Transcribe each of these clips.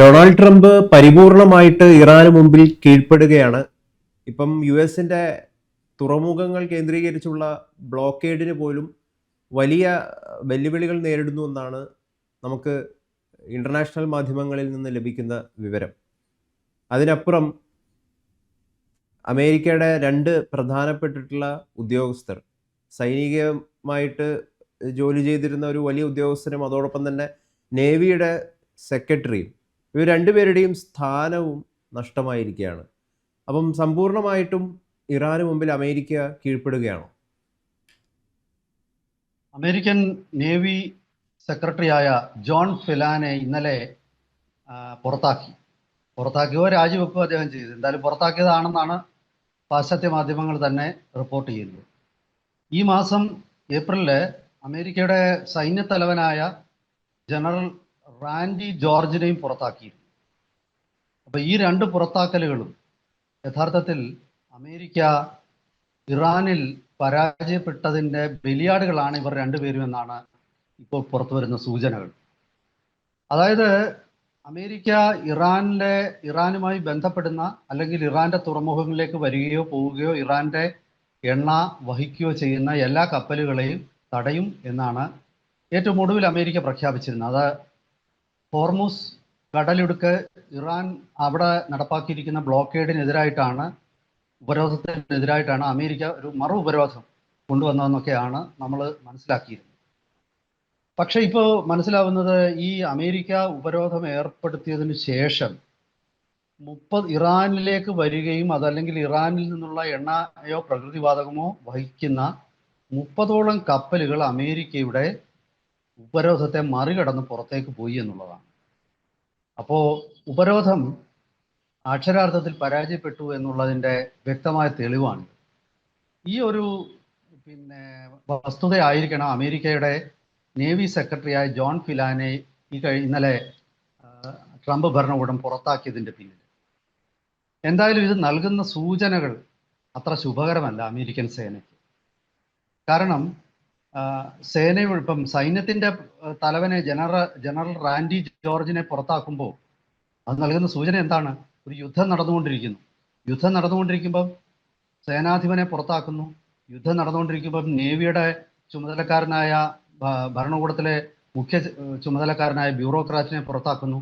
Donald Trump പരിപൂർണമായിട്ട് ഇറാന് മുമ്പിൽ കീഴ്പ്പെടുകയാണ്. ഇപ്പം യു.എസിന്റെ തുറമുഖങ്ങൾ കേന്ദ്രീകരിച്ചുള്ള ബ്ലോക്കേഡിന് പോലും വലിയ വെല്ലുവിളികൾ നേരിടുന്നു എന്നാണ് നമുക്ക് ഇന്റർനാഷണൽ മാധ്യമങ്ങളിൽ നിന്ന് ലഭിക്കുന്ന വിവരം. അതിനപ്പുറം അമേരിക്കയുടെ 2 പ്രധാനപ്പെട്ടിട്ടുള്ള ഉദ്യോഗസ്ഥർ, സൈനികമായിട്ട് ജോലി ചെയ്തിരുന്ന ഒരു വലിയ ഉദ്യോഗസ്ഥരും അതോടൊപ്പം തന്നെ നേവിയുടെ സെക്രട്ടറിയും, ഇവർ രണ്ടുപേരുടെയും സ്ഥാനവും നഷ്ടമായിരിക്കുകയാണ്. അപ്പം സമ്പൂർണ്ണമായിട്ടും ഇറാന് മുമ്പിൽ അമേരിക്ക കീഴ്പ്പെടുകയാണോ? അമേരിക്കൻ നേവി സെക്രട്ടറിയായ ജോൺ ഫിലാനെ ഇന്നലെ പുറത്താക്കിയോ രാജിവെക്കുകയോ അദ്ദേഹം ചെയ്തു. എന്തായാലും പുറത്താക്കിയതാണെന്നാണ് പാശ്ചാത്യ മാധ്യമങ്ങൾ തന്നെ റിപ്പോർട്ട് ചെയ്യുന്നത്. ഈ മാസം ഏപ്രിലില് അമേരിക്കയുടെ സൈന്യത്തലവനായ ജനറൽ റാൻഡി ജോർജിനെയും പുറത്താക്കിയിരുന്നു. അപ്പോൾ ഈ 2 പുറത്താക്കലുകളും യഥാർത്ഥത്തിൽ അമേരിക്ക ഇറാനിൽ പരാജയപ്പെട്ടതിൻ്റെ ബലിയാടുകളാണ് ഇവർ രണ്ടുപേരും എന്നാണ് ഇപ്പോൾ പുറത്തു വരുന്ന സൂചനകൾ. അതായത് അമേരിക്ക ഇറാനുമായി ബന്ധപ്പെടുന്ന അല്ലെങ്കിൽ ഇറാന്റെ തുറമുഖങ്ങളിലേക്ക് വരികയോ പോവുകയോ ഇറാന്റെ എണ്ണ വഹിക്കുകയോ ചെയ്യുന്ന എല്ലാ കപ്പലുകളെയും തടയും എന്നാണ് ഏറ്റവും ഒടുവിൽ അമേരിക്ക പ്രഖ്യാപിച്ചിരുന്നത്. അത് ഹോർമുസ് കടലിടുക്ക് ഇറാൻ അവിടെ നടപ്പാക്കിയിരിക്കുന്ന ബ്ലോക്കേഡിനെതിരായിട്ടാണ്, ഉപരോധത്തിനെതിരായിട്ടാണ് അമേരിക്ക ഒരു മറു ഉപരോധം കൊണ്ടുവന്നതെന്നൊക്കെയാണ് നമ്മൾ മനസ്സിലാക്കിയിരുന്നത്. പക്ഷെ ഇപ്പോൾ മനസ്സിലാവുന്നത് ഈ അമേരിക്ക ഉപരോധം ഏർപ്പെടുത്തിയതിന് ശേഷം ഇറാനിലേക്ക് വരികയും അതല്ലെങ്കിൽ ഇറാനിൽ നിന്നുള്ള എണ്ണയോ പ്രകൃതിവാതകമോ വഹിക്കുന്ന 30ഓളം കപ്പലുകൾ അമേരിക്കയുടെ ഉപരോധത്തെ മറികടന്ന് പുറത്തേക്ക് പോയി എന്നുള്ളതാണ്. അപ്പോൾ ഉപരോധം അക്ഷരാർത്ഥത്തിൽ പരാജയപ്പെട്ടു എന്നുള്ളതിൻ്റെ വ്യക്തമായ തെളിവാണ്. ഈ ഒരു വസ്തുതയായിരിക്കണം അമേരിക്കയുടെ നേവി സെക്രട്ടറിയായ ജോൺ ഫിലാനെ ഇന്നലെ ട്രംപ് ഭരണകൂടം പുറത്താക്കിയതിൻ്റെ പിന്നിൽ. എന്തായാലും ഇത് നൽകുന്ന സൂചനകൾ അത്ര ശുഭകരമല്ല അമേരിക്കൻ സേനയ്ക്ക്. കാരണം ഇപ്പം സൈന്യത്തിൻ്റെ തലവനെ ജനറൽ റാൻഡി ജോർജിനെ പുറത്താക്കുമ്പോൾ അത് നൽകുന്ന സൂചന എന്താണ്? ഒരു യുദ്ധം നടന്നുകൊണ്ടിരിക്കുമ്പം സേനാധിപനെ പുറത്താക്കുന്നു. യുദ്ധം നടന്നുകൊണ്ടിരിക്കുമ്പം നേവിയുടെ ചുമതലക്കാരനായ ഭരണകൂടത്തിലെ മുഖ്യ ചുമതലക്കാരനായ ബ്യൂറോക്രാറ്റിനെ പുറത്താക്കുന്നു.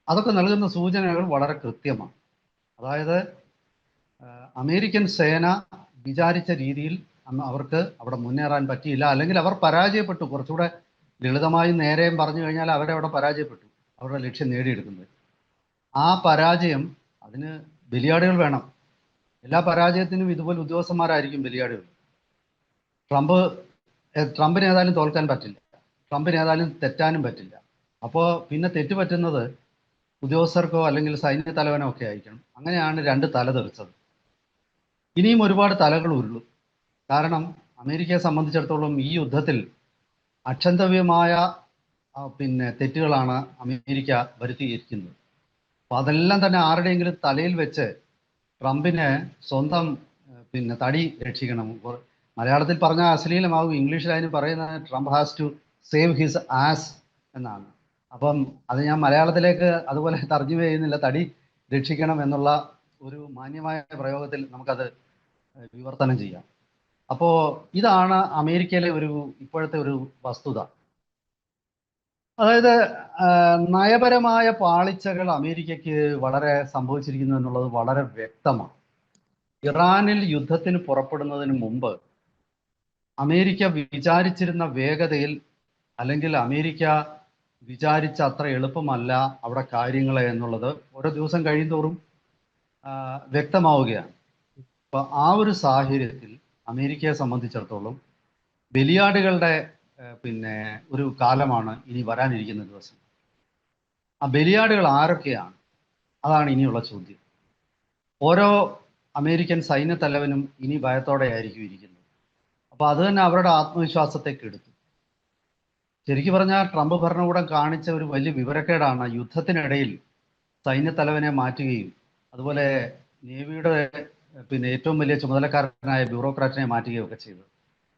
അതൊക്കെ നൽകുന്ന സൂചനകൾ വളരെ കൃത്യമാണ്. അതായത് അമേരിക്കൻ സേന വിചാരിച്ച രീതിയിൽ അവർക്ക് അവിടെ മുന്നേറാൻ പറ്റിയില്ല, അല്ലെങ്കിൽ അവർ പരാജയപ്പെട്ടു. കുറച്ചുകൂടെ ലളിതമായി നേരെയും പറഞ്ഞു കഴിഞ്ഞാൽ അവരവിടെ പരാജയപ്പെട്ടു, അവരുടെ ലക്ഷ്യം നേടിയെടുക്കുന്നത്. ആ പരാജയം, അതിന് ബലിയാടുകൾ വേണം. എല്ലാ പരാജയത്തിനും ഇതുപോലെ ഉദ്യോഗസ്ഥന്മാരായിരിക്കും ബലിയാടുകൾ. ട്രംപിന് ഏതായാലും തോൽക്കാൻ പറ്റില്ല, ട്രംപിന് ഏതായാലും തെറ്റാനും പറ്റില്ല. അപ്പോൾ പിന്നെ തെറ്റുപറ്റുന്നത് ഉദ്യോഗസ്ഥർക്കോ അല്ലെങ്കിൽ സൈന്യ തലവനോ ഒക്കെ ആയിരിക്കണം. അങ്ങനെയാണ് 2 തല തെറിച്ചത്. ഇനിയും ഒരുപാട് തലകൾ ഉരുളും. കാരണം അമേരിക്കയെ സംബന്ധിച്ചിടത്തോളം ഈ യുദ്ധത്തിൽ അക്ഷന്തവ്യമായ തെറ്റുകളാണ് അമേരിക്ക വരുത്തിയിരിക്കുന്നത്. അപ്പോൾ അതെല്ലാം തന്നെ ആരുടെയെങ്കിലും തലയിൽ വെച്ച് ട്രംപിന് സ്വന്തം തടി രക്ഷിക്കണം. മലയാളത്തിൽ പറഞ്ഞാൽ അശ്ലീലമാകും, ഇംഗ്ലീഷിൽ അതിന് പറയുന്നത് Trump has to save his ass എന്നാണ്. അപ്പം അത് ഞാൻ മലയാളത്തിലേക്ക് അതുപോലെ തർജ്ജമ ചെയ്യുന്നില്ല. തടി രക്ഷിക്കണം എന്നുള്ള ഒരു മാന്യമായ പ്രയോഗത്തിൽ നമുക്കത് വിവർത്തനം ചെയ്യാം. അപ്പോൾ ഇതാണ് അമേരിക്കയിലെ ഇപ്പോഴത്തെ ഒരു വസ്തുത. അതായത് നയപരമായ പാളിച്ചകൾ അമേരിക്കയ്ക്ക് വളരെ സംഭവിച്ചിരിക്കുന്നു എന്നുള്ളത് വളരെ വ്യക്തമാണ്. ഇറാനിൽ യുദ്ധത്തിന് പുറപ്പെടുന്നതിന് മുമ്പ് അമേരിക്ക വിചാരിച്ചിരുന്ന വേഗതയിൽ, അല്ലെങ്കിൽ അമേരിക്ക വിചാരിച്ച അത്ര എളുപ്പമല്ല അവിടെ കാര്യങ്ങൾ എന്നുള്ളത് ഓരോ ദിവസം കഴിയുന്തോറും വ്യക്തമാവുകയാണ്. അപ്പോൾ ആ ഒരു സാഹചര്യത്തിൽ അമേരിക്കയെ സംബന്ധിച്ചിടത്തോളം ബലിയാടുകളുടെ ഒരു കാലമാണ് ഇനി വരാനിരിക്കുന്ന ദിവസം. ആ ബലിയാടുകൾ ആരൊക്കെയാണ്? അതാണ് ഇനിയുള്ള ചോദ്യം. ഓരോ അമേരിക്കൻ സൈന്യ തലവനും ഇനി ഭയത്തോടെ ആയിരിക്കും ഇരിക്കുന്നത്. അപ്പോൾ അത് തന്നെ അവരുടെ ആത്മവിശ്വാസത്തെ കെടുത്തു. ശരിക്കും പറഞ്ഞാൽ ട്രംപ് ഭരണകൂടം കാണിച്ച ഒരു വലിയ വിവരക്കേടാണ് യുദ്ധത്തിനിടയിൽ സൈന്യ തലവനെ മാറ്റുകയും അതുപോലെ നേവിയുടെ ഏറ്റവും വലിയ ചുമതലക്കാരനായ ബ്യൂറോക്രാറ്റിനെ മാറ്റുകയും ഒക്കെ ചെയ്തത്.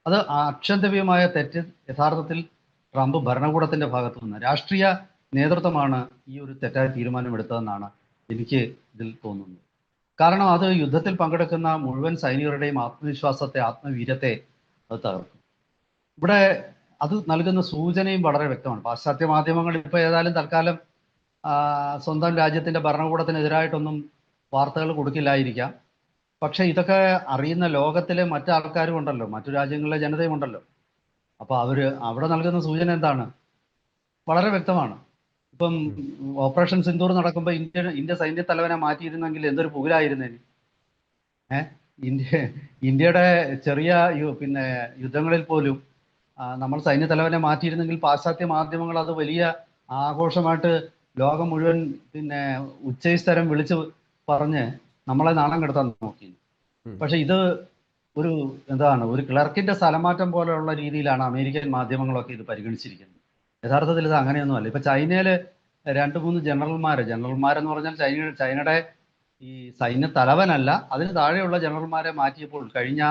അത് അക്ഷന്തവ്യമായ തെറ്റ് യഥാർത്ഥത്തിൽ ട്രംപ് ഭരണകൂടത്തിന്റെ ഭാഗത്തു നിന്ന്, രാഷ്ട്രീയ നേതൃത്വമാണ് ഈ ഒരു തെറ്റായ തീരുമാനമെടുത്തതെന്നാണ് എനിക്ക് ഇതിൽ തോന്നുന്നത്. കാരണം അത് യുദ്ധത്തിൽ പങ്കെടുക്കുന്ന മുഴുവൻ സൈനികരുടെയും ആത്മവിശ്വാസത്തെ, ആത്മവീര്യത്തെ അത് തകർക്കും. ഇവിടെ അത് നൽകുന്ന സൂചനയും വളരെ വ്യക്തമാണ്. പാശ്ചാത്യ മാധ്യമങ്ങൾ ഇപ്പോൾ ഏതായാലും തൽക്കാലം സ്വന്തം രാജ്യത്തിന്റെ ഭരണകൂടത്തിനെതിരായിട്ടൊന്നും വാർത്തകൾ കൊടുക്കില്ലായിരിക്കാം. പക്ഷെ ഇതൊക്കെ അറിയുന്ന ലോകത്തിലെ മറ്റു ആൾക്കാരും ഉണ്ടല്ലോ, മറ്റു രാജ്യങ്ങളിലെ ജനതയും ഉണ്ടല്ലോ. അപ്പൊ അവിടെ നൽകുന്ന സൂചന എന്താണ്? വളരെ വ്യക്തമാണ്. ഇപ്പം ഓപ്പറേഷൻ സിന്ദൂർ നടക്കുമ്പോൾ ഇന്ത്യ സൈന്യ തലവനെ മാറ്റിയിരുന്നെങ്കിൽ എന്തൊരു പുകിലായിരുന്നേന്. ഇന്ത്യയുടെ ചെറിയ പിന്നെ യുദ്ധങ്ങളിൽ പോലും നമ്മൾ സൈന്യ തലവനെ മാറ്റിയിരുന്നെങ്കിൽ പാശ്ചാത്യ മാധ്യമങ്ങൾ അത് വലിയ ആഘോഷമായിട്ട് ലോകം മുഴുവൻ പിന്നെ ഉച്ചസ്ഥരം വിളിച്ച് പറഞ്ഞ് നമ്മളെ നാണം കെടുത്താൻ നോക്കി. പക്ഷെ ഇത് ഒരു ക്ലർക്കിന്റെ സ്ഥലമാറ്റം പോലെയുള്ള രീതിയിലാണ് അമേരിക്കൻ മാധ്യമങ്ങളൊക്കെ ഇത് പരിഗണിച്ചിരിക്കുന്നത്. യഥാർത്ഥത്തിൽ ഇത് അങ്ങനെയൊന്നുമല്ല. ഇപ്പൊ ചൈനയില് 2-3 ജനറൽമാരെന്ന് പറഞ്ഞാൽ ചൈനയുടെ ഈ സൈന്യ തലവനല്ല, അതിന് താഴെയുള്ള ജനറൽമാരെ മാറ്റിയപ്പോൾ, കഴിഞ്ഞ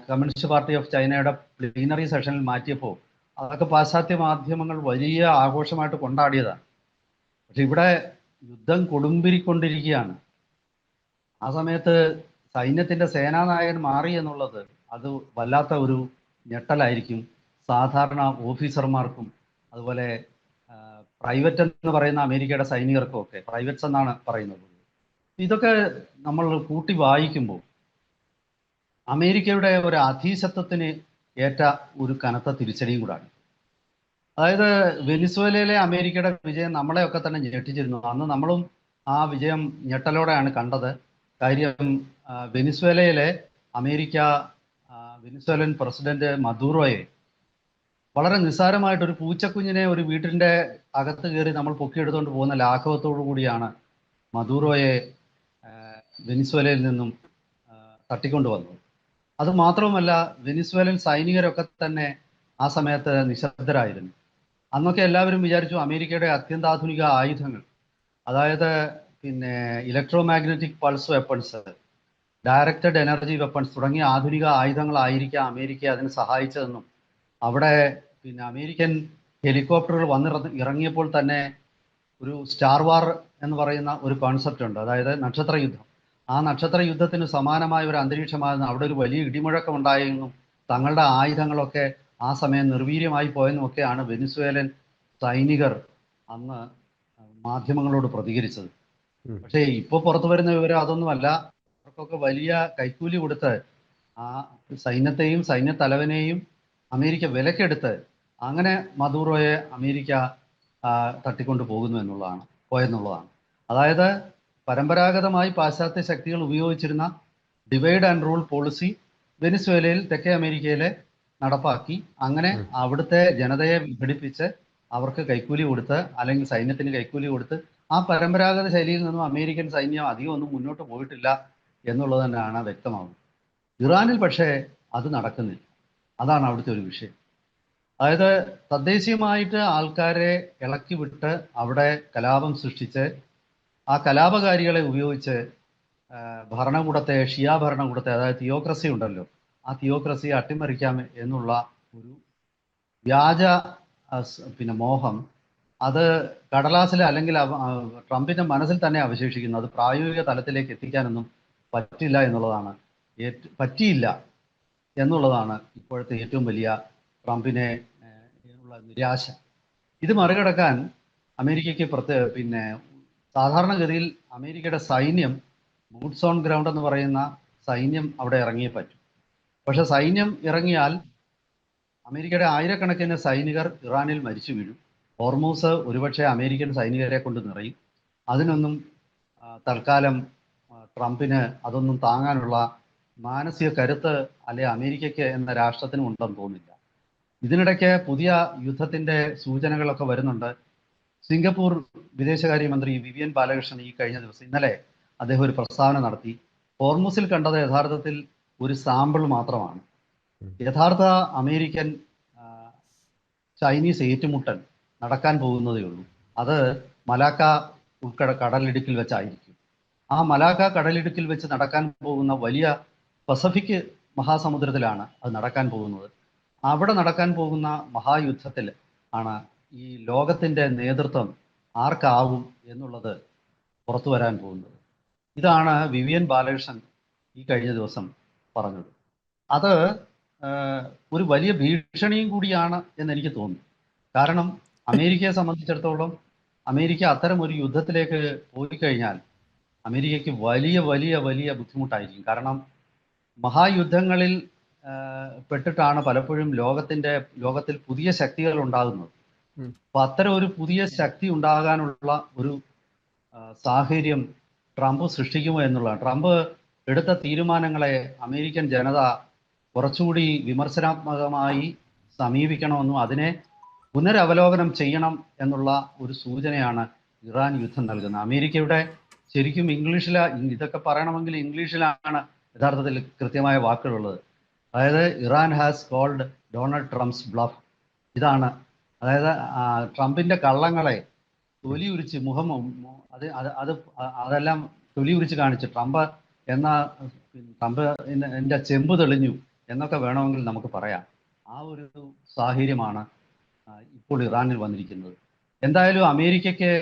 കമ്മ്യൂണിസ്റ്റ് പാർട്ടി ഓഫ് ചൈനയുടെ പ്ലീനറി സെഷനിൽ മാറ്റിയപ്പോൾ അതൊക്കെ പാശ്ചാത്യ മാധ്യമങ്ങൾ വലിയ ആഘോഷമായിട്ട് കൊണ്ടാടിയതാണ്. പക്ഷെ ഇവിടെ യുദ്ധം കൊടുമ്പിരിക്കൊണ്ടിരിക്കുകയാണ്. ആ സമയത്ത് സൈന്യത്തിന്റെ സേനാനായകൻ മാറി എന്നുള്ളത് അത് വല്ലാത്ത ഒരു ഞെട്ടലായിരിക്കും സാധാരണ ഓഫീസർമാർക്കും അതുപോലെ പ്രൈവറ്റ് എന്ന് പറയുന്ന അമേരിക്കയുടെ സൈനികർക്കും ഒക്കെ. പ്രൈവറ്റ്സ് എന്നാണ് പറയുന്നത്. ഇതൊക്കെ നമ്മൾ കൂട്ടി വായിക്കുമ്പോൾ അമേരിക്കയുടെ ഒരു അധീശത്വത്തിന് ഏറ്റ ഒരു കനത്ത തിരിച്ചടിയും കൂടാണ്. അതായത് വെനിസ്വേലയിലെ അമേരിക്കയുടെ വിജയം നമ്മളെയൊക്കെ തന്നെ ഞെട്ടിച്ചിരുന്നു. അന്ന് നമ്മളും ആ വിജയം ഞെട്ടലോടെയാണ് കണ്ടത്. കാര്യം വെനിസ്വേലയിലെ വെനിസ്വേലൻ പ്രസിഡന്റ് മദൂറോയെ വളരെ നിസ്സാരമായിട്ടൊരു പൂച്ചക്കുഞ്ഞിനെ ഒരു വീട്ടിൻ്റെ അകത്ത് കയറി നമ്മൾ പൊക്കിയെടുത്തുകൊണ്ട് പോകുന്ന ലാഘവത്തോടു കൂടിയാണ് മദൂറോയെ വെനിസ്വേലയിൽ നിന്നും തട്ടിക്കൊണ്ടുവന്നത്. അത് മാത്രവുമല്ല, വെനിസ്വേലൻ സൈനികരൊക്കെ തന്നെ ആ സമയത്ത് നിശബ്ദരായിരുന്നു. അന്നൊക്കെ എല്ലാവരും വിചാരിച്ചു അമേരിക്കയുടെ അത്യന്താധുനിക ആയുധങ്ങൾ, അതായത് പിന്നെ electro magnetic pulse weapons, directed energy weapons തുടങ്ങിയ ആധുനിക ആയുധങ്ങളായിരിക്കാം അമേരിക്കയെ അതിന് സഹായിച്ചതെന്നും അവിടെ പിന്നെ അമേരിക്കൻ ഹെലികോപ്റ്ററുകൾ ഇറങ്ങിയപ്പോൾ തന്നെ ഒരു സ്റ്റാർ വാർ എന്ന് പറയുന്ന ഒരു കോൺസെപ്റ്റ് ഉണ്ട്. അതായത് നക്ഷത്ര യുദ്ധം. ആ നക്ഷത്ര യുദ്ധത്തിന് സമാനമായ ഒരു അന്തരീക്ഷമായിരുന്നു. അവിടെ ഒരു വലിയ ഇടിമുഴക്കം ഉണ്ടായെന്നും തങ്ങളുടെ ആയുധങ്ങളൊക്കെ ആ സമയം നിർവീര്യമായി പോയെന്നും ഒക്കെയാണ് വെനിസ്വേലൻ സൈനികർ അന്ന് മാധ്യമങ്ങളോട് പ്രതികരിച്ചത്. പക്ഷേ ഇപ്പോൾ പുറത്തു വരുന്ന വിവരം അതൊന്നുമല്ല. അവർക്കൊക്കെ വലിയ കൈക്കൂലി കൊടുത്ത് ആ സൈന്യത്തെയും സൈന്യ തലവനെയും അമേരിക്ക വിലക്കെടുത്ത് അങ്ങനെ മദൂറോയെ അമേരിക്ക തട്ടിക്കൊണ്ടു പോയെന്നുള്ളതാണ്. അതായത് പരമ്പരാഗതമായി പാശ്ചാത്യ ശക്തികൾ ഉപയോഗിച്ചിരുന്ന ഡിവൈഡ് ആൻഡ് റൂൾ പോളിസി വെനിസ്വേലയിൽ, തെക്കേ അമേരിക്കയിലെ നടപ്പാക്കി. അങ്ങനെ അവിടുത്തെ ജനതയെ വിഘടിപ്പിച്ച് അവർക്ക് കൈക്കൂലി കൊടുത്ത്, അല്ലെങ്കിൽ സൈന്യത്തിന് കൈക്കൂലി കൊടുത്ത്, ആ പരമ്പരാഗത ശൈലിയിൽ നിന്നും അമേരിക്കൻ സൈന്യം അധികം ഒന്നും മുന്നോട്ട് പോയിട്ടില്ല എന്നുള്ളത് തന്നെയാണ് വ്യക്തമാകുന്നത്. ഇറാനിൽ പക്ഷേ അത് നടക്കുന്നില്ല. അതാണ് അവിടുത്തെ ഒരു വിഷയം. അതായത് തദ്ദേശീയമായിട്ട് ആൾക്കാരെ ഇളക്കി വിട്ട് അവിടെ കലാപം സൃഷ്ടിച്ച് ആ കലാപകാരികളെ ഉപയോഗിച്ച് ഭരണകൂടത്തെ, ഷിയ ഭരണകൂടത്തെ, അതായത് തിയോക്രസി ഉണ്ടല്ലോ, ആ തിയോക്രസിയെ അട്ടിമറിക്കാം എന്നുള്ള ഒരു വ്യാജ പിന്നെ മോഹം അത് കടലാസിൽ അല്ലെങ്കിൽ ട്രംപിന്റെ മനസ്സിൽ തന്നെ അവശേഷിക്കുന്നു. അത് പ്രായോഗിക തലത്തിലേക്ക് എത്തിക്കാനൊന്നും പറ്റില്ല എന്നുള്ളതാണ് ഇപ്പോഴത്തെ ഏറ്റവും വലിയ ട്രംപിനെ ഉള്ള നിരാശ. ഇത് മറികടക്കാൻ അമേരിക്കയ്ക്ക് പിന്നെ സാധാരണഗതിയിൽ അമേരിക്കയുടെ സൈന്യം, ബൂട്ട്സ് ഓൺ ഗ്രൗണ്ട് എന്ന് പറയുന്ന സൈന്യം അവിടെ ഇറങ്ങിയേ പറ്റും. പക്ഷെ സൈന്യം ഇറങ്ങിയാൽ അമേരിക്കയുടെ ആയിരക്കണക്കിന് സൈനികർ ഇറാനിൽ മരിച്ചു വീഴും. ഹോർമൂസ് ഒരുപക്ഷെ അമേരിക്കൻ സൈനികരെ കൊണ്ട് നിറയും. അതിനൊന്നും തൽക്കാലം ട്രംപിന് അതൊന്നും താങ്ങാനുള്ള മാനസിക കരുത്ത് അല്ലെ അമേരിക്കയ്ക്ക് എന്ന രാഷ്ട്രത്തിനും ഉണ്ടെന്ന് തോന്നില്ല. ഇതിനിടയ്ക്ക് പുതിയ യുദ്ധത്തിന്റെ സൂചനകളൊക്കെ വരുന്നുണ്ട്. സിംഗപ്പൂർ വിദേശകാര്യമന്ത്രി വിവിയൻ ബാലകൃഷ്ണൻ ഈ കഴിഞ്ഞ ദിവസം, ഇന്നലെ അദ്ദേഹം ഒരു പ്രസ്താവന നടത്തി. ഹോർമൂസിൽ കണ്ടത് യഥാർത്ഥത്തിൽ ഒരു സാമ്പിൾ മാത്രമാണ്. യഥാർത്ഥ അമേരിക്കൻ ചൈനീസ് ഏറ്റുമുട്ടൽ നടക്കാൻ പോകുന്നതേ ഉള്ളൂ. അത് മലാക്ക കടലിടുക്കിൽ വെച്ചായിരിക്കും. ആ മലാക്ക കടലിടുക്കിൽ വെച്ച് നടക്കാൻ പോകുന്ന വലിയ പസഫിക് മഹാസമുദ്രത്തിലാണ് അത് നടക്കാൻ പോകുന്നത്. അവിടെ നടക്കാൻ പോകുന്ന മഹായുദ്ധത്തിൽ ആണ് ഈ ലോകത്തിൻ്റെ നേതൃത്വം ആർക്കാവും എന്നുള്ളത് പുറത്തു വരാൻ പോകുന്നത്. ഇതാണ് വിവിയൻ ബാലകൃഷ്ണൻ ഈ കഴിഞ്ഞ ദിവസം പറഞ്ഞത്. അത് ഒരു വലിയ ഭീഷണിയും കൂടിയാണ് എന്നെനിക്ക് തോന്നുന്നു. കാരണം അമേരിക്കയെ സംബന്ധിച്ചിടത്തോളം അമേരിക്ക അത്തരം ഒരു യുദ്ധത്തിലേക്ക് പോയി കഴിഞ്ഞാൽ അമേരിക്കയ്ക്ക് വലിയ വലിയ വലിയ ബുദ്ധിമുട്ടായിരിക്കും. കാരണം മഹായുദ്ധങ്ങളിൽ പെട്ടിട്ടാണ് പലപ്പോഴും ലോകത്തിൽ പുതിയ ശക്തികൾ ഉണ്ടാകുന്നത്. അപ്പൊ അത്തരം ഒരു പുതിയ ശക്തി ഉണ്ടാകാനുള്ള ഒരു സാഹചര്യം ട്രംപ് സൃഷ്ടിക്കുമോ എന്നുള്ളതാണ്. ട്രംപ് എടുത്ത തീരുമാനങ്ങളെ അമേരിക്കൻ ജനത കുറച്ചുകൂടി വിമർശനാത്മകമായി സമീപിക്കണമെന്നും അതിനെ പുനരവലോകനം ചെയ്യണം എന്നുള്ള ഒരു സൂചനയാണ് ഇറാൻ യുദ്ധം നൽകുന്നത്. അമേരിക്കയുടെ ശരിക്കും ഇതൊക്കെ പറയണമെങ്കിൽ ഇംഗ്ലീഷിലാണ് യഥാർത്ഥത്തിൽ കൃത്യമായ വാക്കുകളുള്ളത്. അതായത് Iran has called Donald Trump's bluff. ഇതാണ്, അതായത് ട്രംപിന്റെ കള്ളങ്ങളെ തൊലി ഉരിച്ച് അതെല്ലാം തൊലി ഉരിച്ച് കാണിച്ച് ട്രംപ് എൻ്റെ ചെമ്പ് തെളിഞ്ഞു എന്നൊക്കെ വേണമെങ്കിൽ നമുക്ക് പറയാം. ആ ഒരു സാഹചര്യമാണ് ഇപ്പോൾ ഇറാനിൽ വന്നിരിക്കുന്നത്. എന്തായാലും അമേരിക്കയ്ക്ക്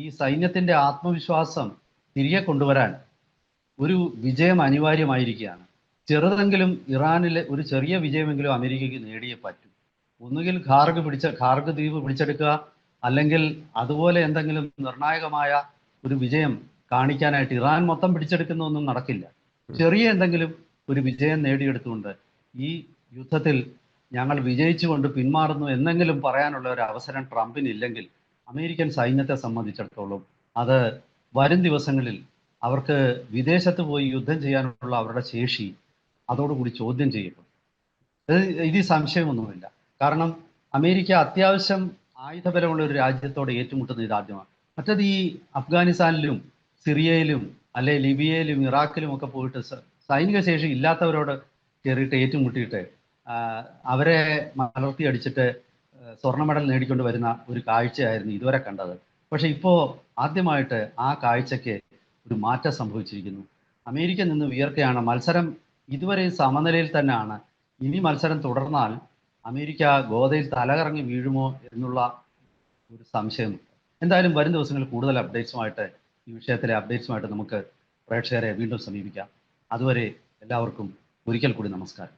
ഈ സൈന്യത്തിന്റെ ആത്മവിശ്വാസം തിരികെ കൊണ്ടുവരാൻ ഒരു വിജയം അനിവാര്യമായിരിക്കുകയാണ്. ചെറുതെങ്കിലും ഇറാനിലെ ഒരു ചെറിയ വിജയമെങ്കിലും അമേരിക്കയ്ക്ക് നേടിയേ പറ്റൂ. ഒന്നുകിൽ ഖാർഗ് ദ്വീപ് പിടിച്ചെടുക്കുക, അല്ലെങ്കിൽ അതുപോലെ എന്തെങ്കിലും നിർണായകമായ ഒരു വിജയം കാണിക്കാനായിട്ട് ഇറാൻ മൊത്തം പിടിച്ചെടുക്കുന്നൊന്നും നടക്കില്ല. ചെറിയ എന്തെങ്കിലും ഒരു വിജയം നേടിയെടുത്തുകൊണ്ട് ഈ യുദ്ധത്തിൽ ഞങ്ങൾ വിജയിച്ചുകൊണ്ട് പിന്മാറുന്നു എന്നെങ്കിലും പറയാനുള്ള ഒരു അവസരം ട്രംപിനില്ലെങ്കിൽ അമേരിക്കൻ സൈന്യത്തെ സംബന്ധിച്ചിടത്തോളം അത് വരും ദിവസങ്ങളിൽ അവർക്ക് വിദേശത്ത് പോയി യുദ്ധം ചെയ്യാനുള്ള അവരുടെ ശേഷി അതോടുകൂടി ചോദ്യം ചെയ്യപ്പെടും. ഇതിൽ സംശയമൊന്നുമില്ല. കാരണം അമേരിക്ക അത്യാവശ്യം ആയുധബലമുള്ള ഒരു രാജ്യത്തോട് ഏറ്റുമുട്ടുന്നത് ഇതാദ്യമാണ്. മറ്റത് ഈ അഫ്ഗാനിസ്ഥാനിലും സിറിയയിലും അല്ലെ ലിബിയയിലും ഇറാഖിലും ഒക്കെ പോയിട്ട് സൈനിക ശേഷി ഇല്ലാത്തവരോട് കയറിയിട്ട് ഏറ്റുമുട്ടിയിട്ട് അവരെ മലർത്തി അടിച്ചിട്ട് സ്വർണ്ണ മെഡൽ നേടിക്കൊണ്ട് വരുന്ന ഒരു കാഴ്ചയായിരുന്നു ഇതുവരെ കണ്ടത്. പക്ഷെ ഇപ്പോൾ ആദ്യമായിട്ട് ആ കാഴ്ചയ്ക്ക് ഒരു മാറ്റം സംഭവിച്ചിരിക്കുന്നു. അമേരിക്ക നിന്ന് വിയർക്കുകയാണ്. മത്സരം ഇതുവരെ സമനിലയിൽ തന്നെയാണ്. ഇനി മത്സരം തുടർന്നാൽ അമേരിക്ക ഗോതയിൽ തലകറങ്ങി വീഴുമോ എന്നുള്ള ഒരു സംശയം. എന്തായാലും വരും ദിവസങ്ങളിൽ കൂടുതൽ അപ്ഡേറ്റ്സുമായിട്ട് ഈ വിഷയത്തിലെ അപ്ഡേറ്റ്സുമായിട്ട് നമുക്ക് പ്രേക്ഷകരെ വീണ്ടും സമീപിക്കാം. അതുവരെ എല്ലാവർക്കും ഒരിക്കൽ കൂടി നമസ്കാരം.